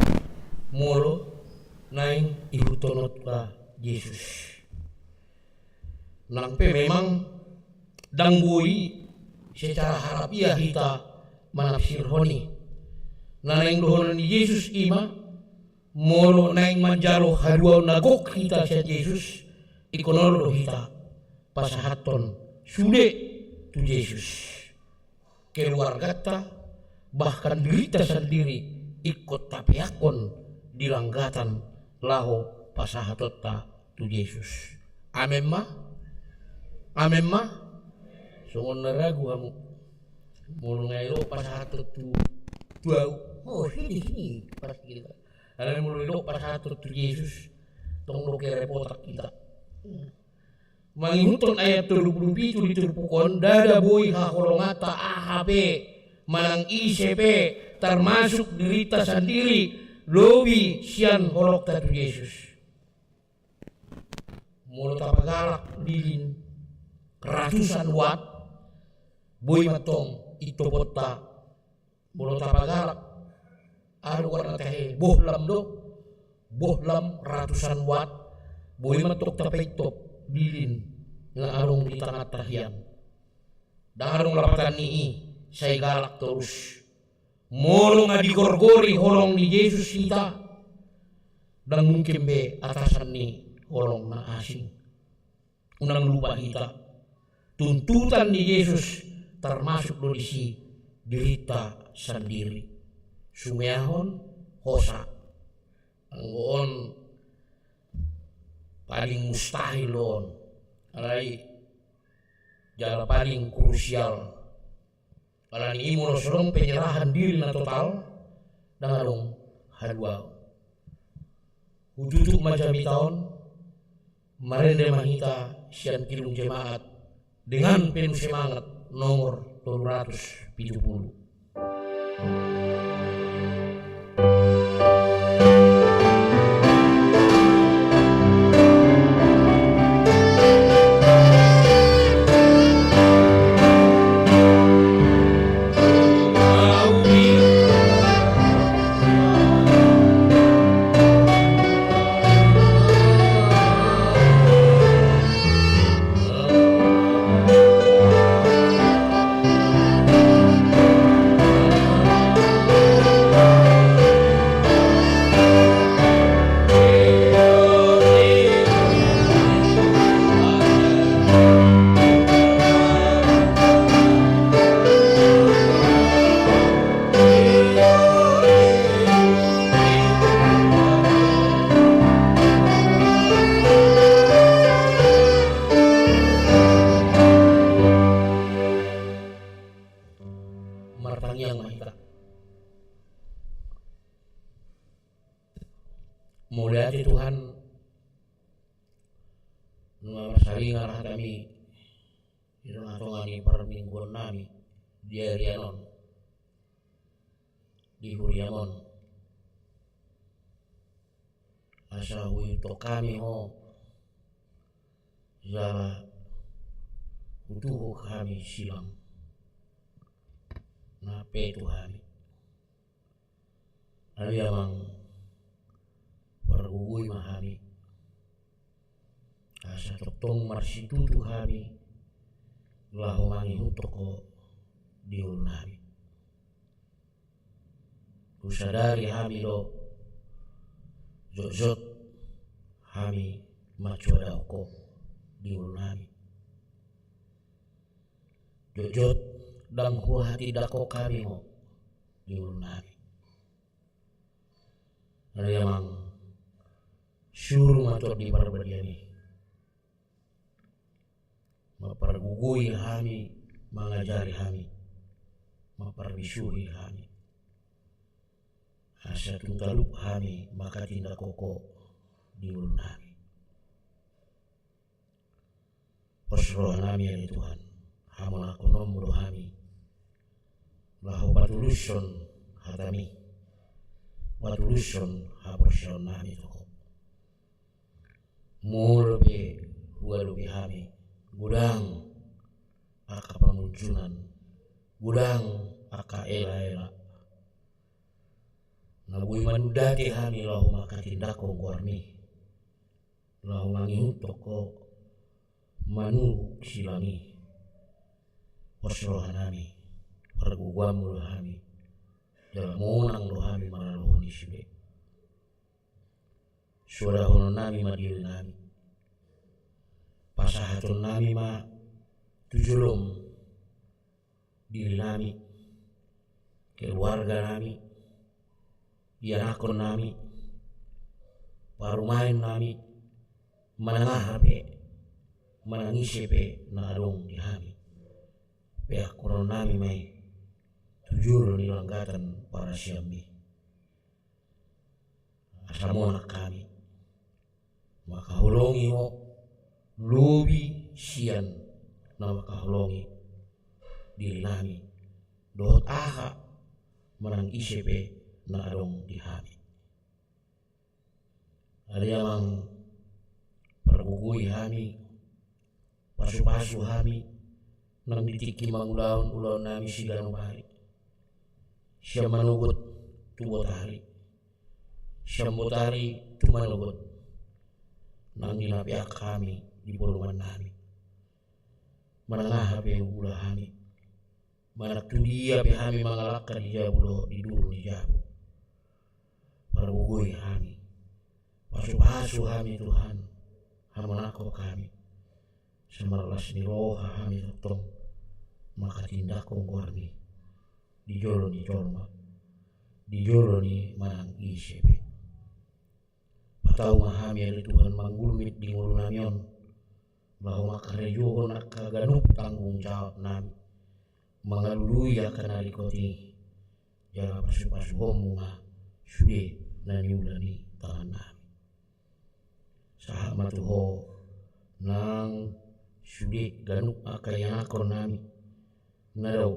molo naing ihutonot ka Yesus. Nampe memang danggui secara harafiah kita manafsir honi. Naing dohonan Yesus ima molo naing manjaro haduau nagok kita sa Yesus. Ikonolo hita pasahaton sude tu Yesus keluargata bahkan derita sendiri ikut tapiakon dilanggatan laho pasahatota tu Yesus. Amen mah songon naragu hamu mulu ngailo pasahatot tu sini pas kita ada mulu ilo pasahatot tu Yesus tong roke repotak kita. Mangihuton ayat 37 diturpukon dada boy hakolongata AHP manang ICP termasuk derita sendiri lobi sian holok tatu Yesus mulut tapagalak dilin ratusan watt boy matong ito bota mulut tapagalak alu warna tahe bohlam ratusan watt boy matok tapay top dilin nga arong di tengah tahian darong lapatan nii say galak terus molo nga digorgori holong ni Yesus kita dan mungkin be atasan ni holong na asing unang lupa kita tuntutan ni Yesus termasuk disi derita sendiri sumehon hosa anggoon paling mustahil lon alai jala paling krusial kalau ini monosorong penyerahan diri na total dangalong hadwa hujutuk macam tahun marende mahita sian kilung jemaat dengan penuh semangat nomor 270. Mulia di Tuhan salingar kami ironatongani permingguan nami di Arianon di Huriamon asa huito kami ho zara utuh kami silang nape Tuhan aliamang pergugui mahami asa totong marsitutu hami lahu mangi hutoko diulnami usadari hami lo zot hami macuada oko diulnami jojot dan hati dako kami ho diulnami aliamang suruh matur di barbadiani mempergugui kami mengajari kami maperbisuri kami. Asa tungtalup kami maka tindak koko di ulun kami. Persroh kami ya Tuhan, hamon aku nomor kami. Lahu patuluson hatami, patuluson haporsion kami toko. Mulbe hualubi kami, gudang aka pamuncunan, gudang aka ela-ela. Nabui manudati kami lahu maka tindako guarni, lahu mangihut toko manu silani. Persrohan kami, perguguam mulu kami, jalan monang lo kami malaluh ni sude. Sudah honon nami madil nami, pasahatun nami ma tujulum diri nami, keluarga nami, bianakon nami, parumain nami, manangah pe, manangisi pe na adong di kami. Pihak koron nami may tujul ni langgatan para siyami. Asamona kami, makahulongi mo lubi siyan na makahulongi diri nami. Dohot aha manang isipe na adong di kami. Ada yang pergugui kami, pasu-pasu kami, nang ditiki mangulaon nami siganong bahari. Siya manugot tubot hari, siya mutari tumanugot. Nang dinapiak kami di pulungan nami, manangah ape ula kami, managtundia ape kami mangalakar di jabu di dulu di jabu. Pergugui kami, pasu-pasu kami Tuhan, hamanako kami, semerlas ni roha kami totong, maka tindako guarni, di jolo ni jorma, di jolo ni manang isepe. Patau kami ada Tuhan manggulmit di ngulu namion, bahwa makarejohon akaganup tanggung jawab nami, mangalului akan alikoti, jaga pasu-pasu homunga, sude naniulani tangan nami. Sahabat Tuhan nang sude ganup akayanakon nami, nadaw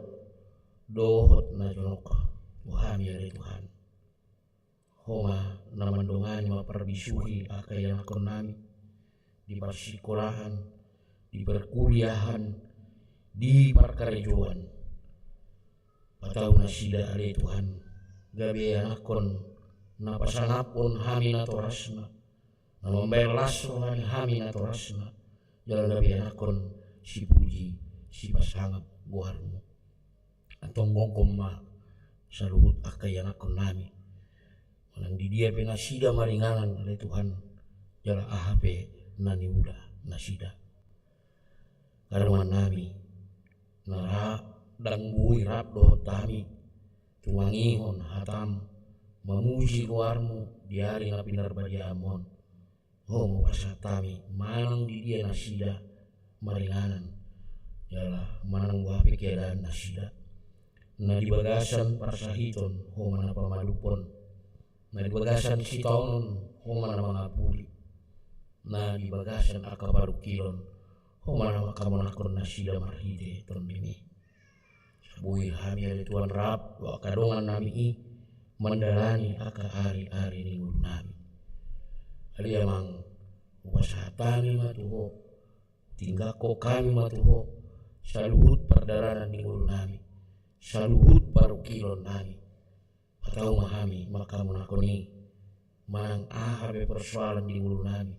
dohot na jonok kami ada Tuhan. Homa namandongani maperbisuhi akayanakon nami di persekolahan, di perkuliahan, di perkarejoan. Patau nasida ale Tuhan, gabe anakon napasanapon kami natorasna, namambayar laso kami natorasna, jalan gabe anakon si puji, si pasangap guarmu. Atong gongkom ma saluhut akayanakon nami. Manang di dia pe nasida maringanan ale Tuhan, jala ahape nani uda nasida. Karuan nami nara dang bui rap dohot kami, tumangihon hatam memuji guarmu di hari na pinarbadiamon. Homo pasatami manang di dia nasida maringanan, jala manang wape keadaan nasida. Na di bagasan parsahiton homo na pamalupon, na di bagasan sitaonon homo na mangapuli, na di bagasan akabarukilon homo na makamonakon nasida marhide ton dini. Sabui kami ada Tuhan rap wa kadongan nami i mandalani aka hari-hari ni ngulu nami. Ali amang upasatani matuho, tinggako kami matuho, saluhut perdaranan ni ngulu nami, saluhut parukilon nami. Patau mahami maka munakoni manang ahabe persoalan di ngulu nami,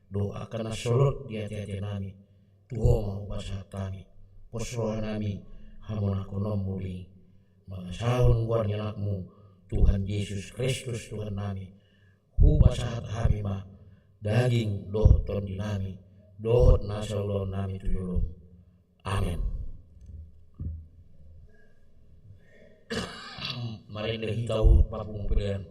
doa akan nasolot di hati-hati nami. Tuho mau pasatami persoalan nami hamunakonom muli mangasahon guar nyanakmu Tuhan Yesus Kristus Tuhan nami. Hupa sahat kami ma daging dohot ton di nami, dohot nasa ulon nami tujulum. Amin. Mari kita papung pilihan.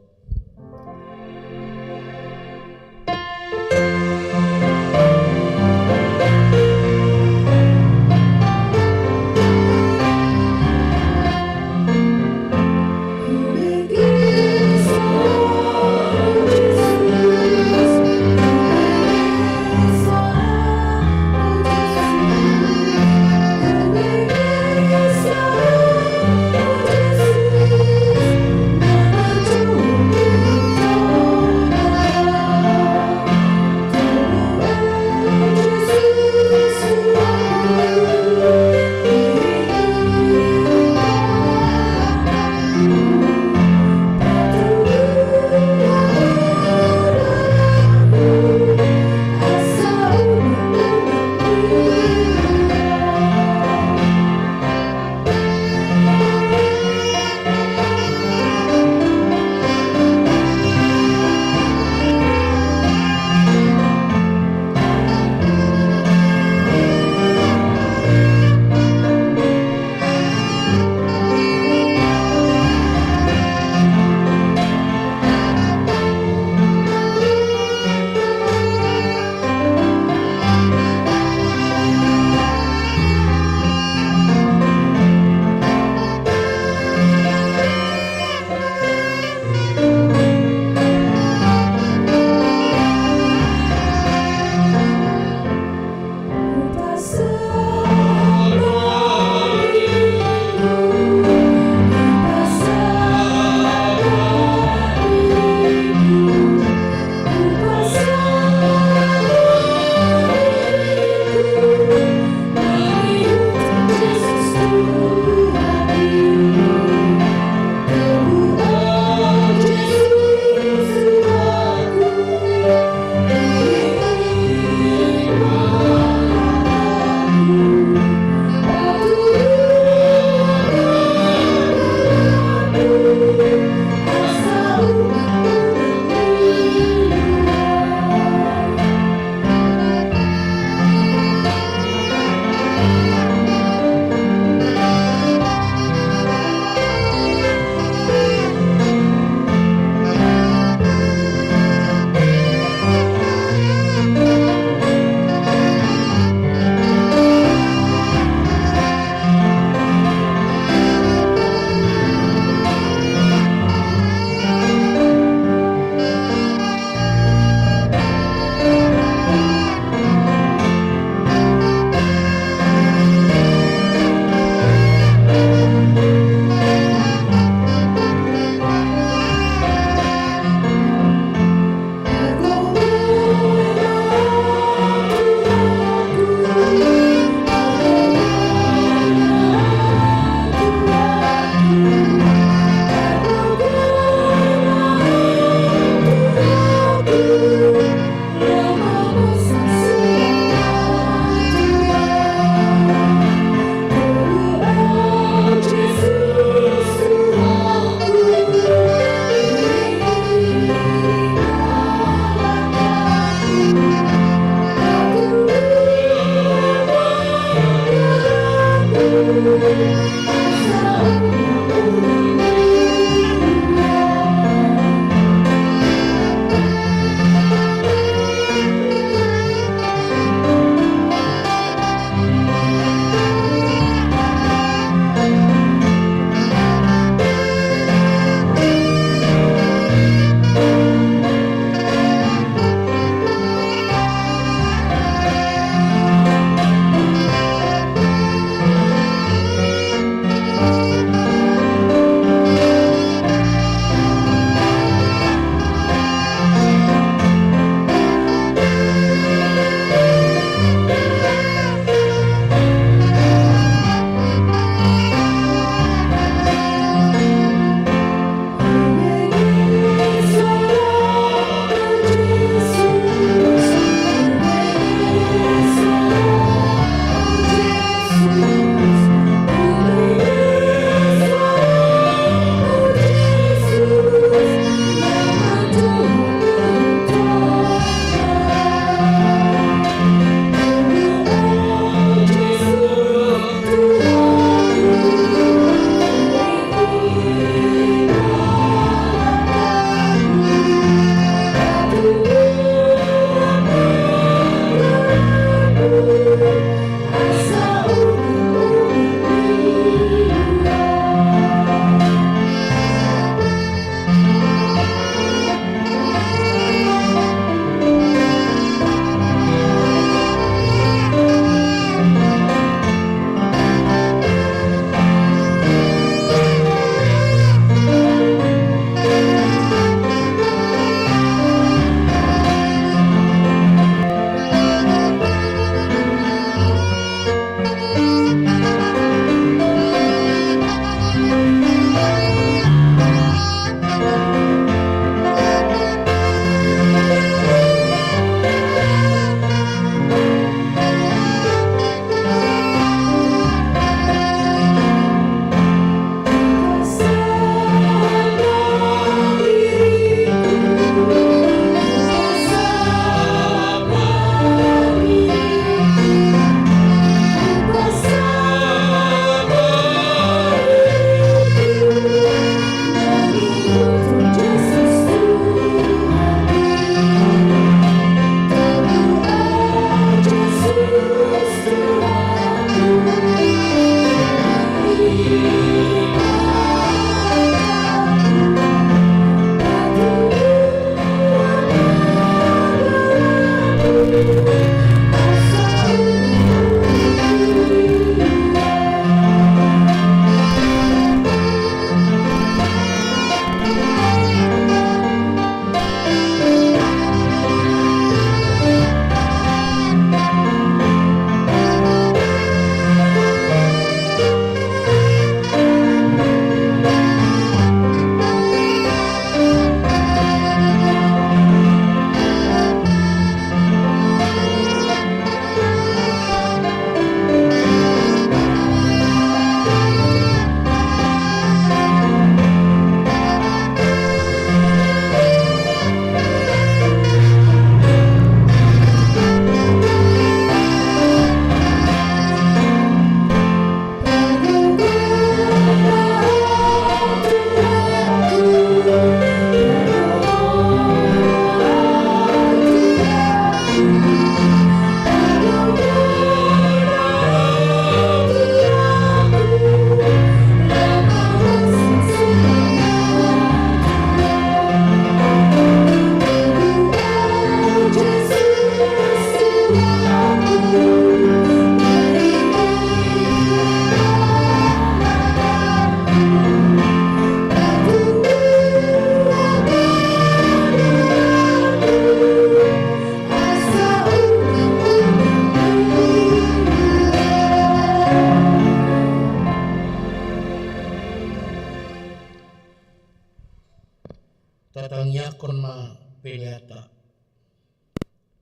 tatangyakon ma peliata.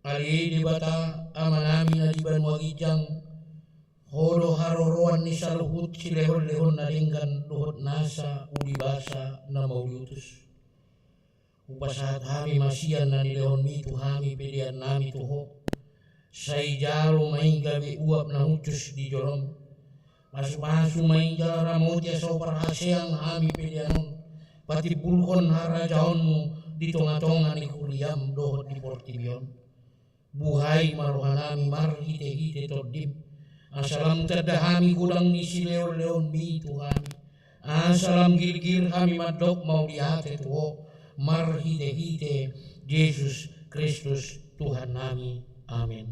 Ali di bata amanami na liban wagijang hodo haroroan ni saluhut si lehon-lehon na ringgan luhot nasa ulibasa na mauliutus. Upasahat hami masian na nilehon mitu hami pedian nami tuho. Say jalo main gabi uap na hutus di jolom. Masu-masu main jala ramotya sa parhaseang hami pedianon. Pati pulkon harajaonmu di tonga-tonga ni kuliam dohot di portibion. Buhay marohanami marhite-hite todim. Asalam tadahami kulang ni si leon-leon mi Tuhami. Asalam gil-gil hami madok mau dihate tuho. Marhite-hite Yesus Kristus Tuhan nami. Amin.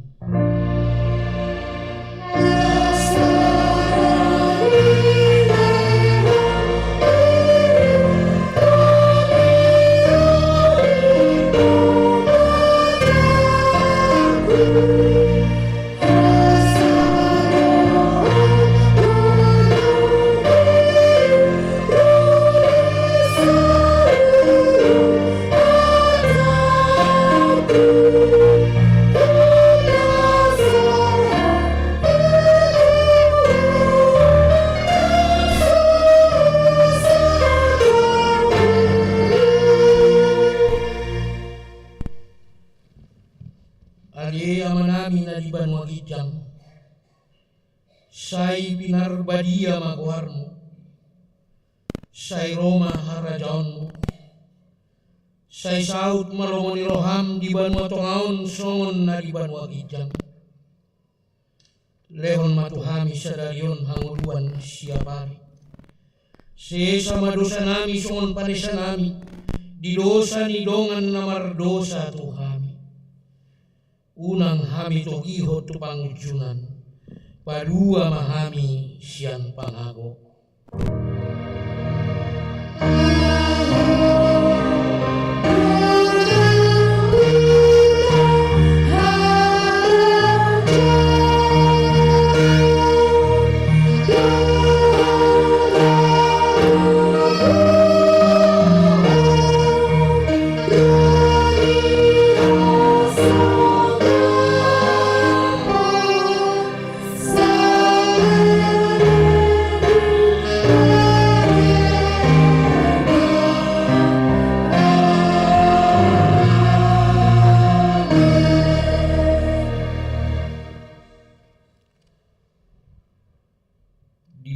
Say pinarbadia maguarmo, say Roma harajaonmu, say saut malomoni roham di banwa tongaon songon na di banwa gijang. Lehon matuhami sadarion hanguluan siapari. Sesa madosa nami songon panesa nami, di dosa ni dongan namar dosa tuhami. Unang hami togiho tu pangujunan. Padua mahami siang pangago.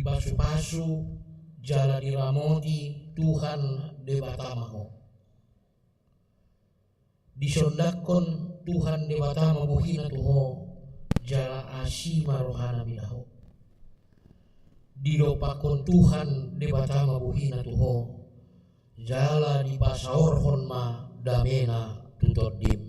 Pasu-pasu jala diramoti Tuhan debatamaho. Disondakon Tuhan debatama buhina tuho jala asima rohana bidaho. Didopakon Tuhan debatama buhina tuho jala dipasaorhon ma damena tutodim.